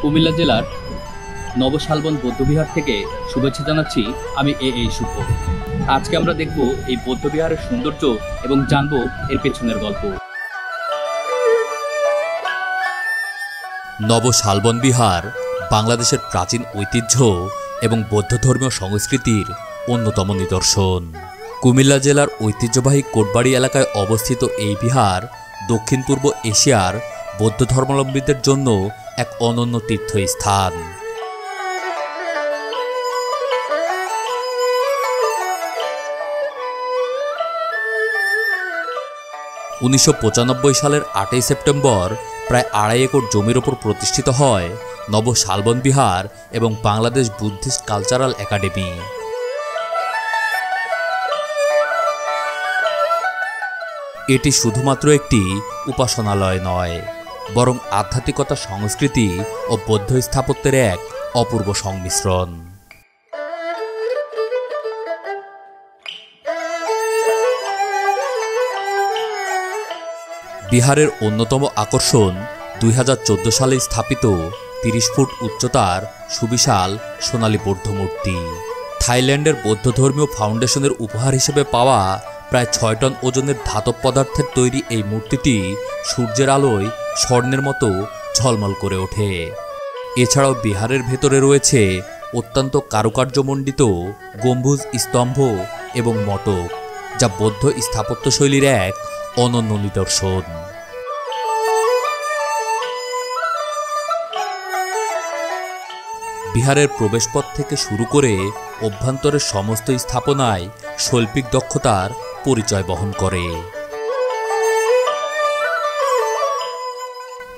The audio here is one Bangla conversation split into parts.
কুমিল্লা জেলার নবশালবন বৌদ্ধবিহার থেকে শুভেচ্ছা জানাচ্ছি আমি শুভ। আজকে আমরা দেখব এই বৌদ্ধবিহারের সৌন্দর্য এবং জানবো এর পেছনের গল্প। নবশালবন বিহার বাংলাদেশের প্রাচীন ঐতিহ্য এবং বৌদ্ধ ধর্মীয় সংস্কৃতির অন্যতম নিদর্শন। কুমিল্লা জেলার ঐতিহ্যবাহী কোটবাড়ি এলাকায় অবস্থিত এই বিহার দক্ষিণ পূর্ব এশিয়ার বৌদ্ধ ধর্মাবলম্বীদের জন্য এক অনন্য তীর্থস্থান। সালের 8 সেপ্টেম্বর প্রায় 2.5 একর জমির ওপর প্রতিষ্ঠিত হয় নবশালবন বিহার এবং বাংলাদেশ বুদ্ধিস্ট কালচারাল একাডেমি। এটি শুধুমাত্র একটি উপাসনালয় নয়, বরং আধ্যাত্মিকতা, সংস্কৃতি ও বৌদ্ধ স্থাপত্যের এক অপূর্ব সংমিশ্রণ। বিহারের অন্যতম আকর্ষণ 2014 সালে স্থাপিত 30 ফুট উচ্চতার সুবিশাল সোনালী বৌদ্ধ মূর্তি। থাইল্যান্ডের বৌদ্ধ ধর্মীয় ফাউন্ডেশনের উপহার হিসেবে পাওয়া প্রায় 6 টন ওজনের ধাতব পদার্থের তৈরি এই মূর্তিটি সূর্যের আলোয় স্বর্ণের মতো ঝলমল করে ওঠে। এছাড়াও বিহারের ভেতরে রয়েছে অত্যন্ত কারুকার্যমণ্ডিত গম্বুজ, স্তম্ভ এবং মটক, যা বৌদ্ধ স্থাপত্যশৈলীর এক অনন্য নিদর্শন। বিহারের প্রবেশপথ থেকে শুরু করে অভ্যন্তরের সমস্ত স্থাপনায় শৈল্পিক দক্ষতার পরিচয় বহন করে।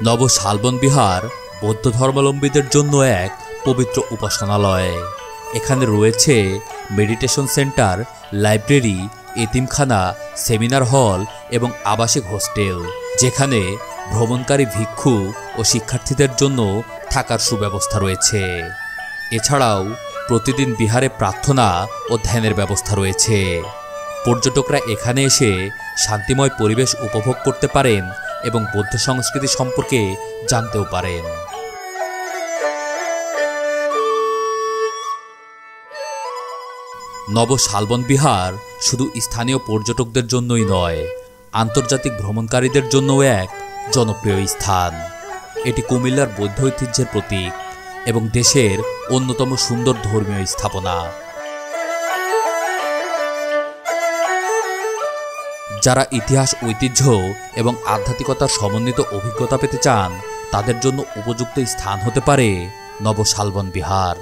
নবশালবন বিহার বৌদ্ধ ধর্মাবলম্বীদের জন্য এক পবিত্র উপাসনালয়। এখানে রয়েছে মেডিটেশন সেন্টার, লাইব্রেরি, এতিমখানা, সেমিনার হল এবং আবাসিক হোস্টেল, যেখানে ভ্রমণকারী ভিক্ষু ও শিক্ষার্থীদের জন্য থাকার সুব্যবস্থা রয়েছে। এছাড়াও প্রতিদিন বিহারে প্রার্থনা ও ধ্যানের ব্যবস্থা রয়েছে। পর্যটকরা এখানে এসে শান্তিময় পরিবেশ উপভোগ করতে পারেন এবং বৌদ্ধ সংস্কৃতি সম্পর্কে জানতেও পারেন। নবশালবন বিহার শুধু স্থানীয় পর্যটকদের জন্যই নয়, আন্তর্জাতিক ভ্রমণকারীদের জন্যও এক জনপ্রিয় স্থান। এটি কুমিল্লার বৌদ্ধ ঐতিহ্যের প্রতীক এবং দেশের অন্যতম সুন্দর ধর্মীয় স্থাপনা। যারা ইতিহাস, ঐতিহ্য এবং আধ্যাত্মিকতার সমন্বিত অভিজ্ঞতা পেতে চান, তাদের জন্য উপযুক্ত স্থান হতে পারে নবশালবন বিহার।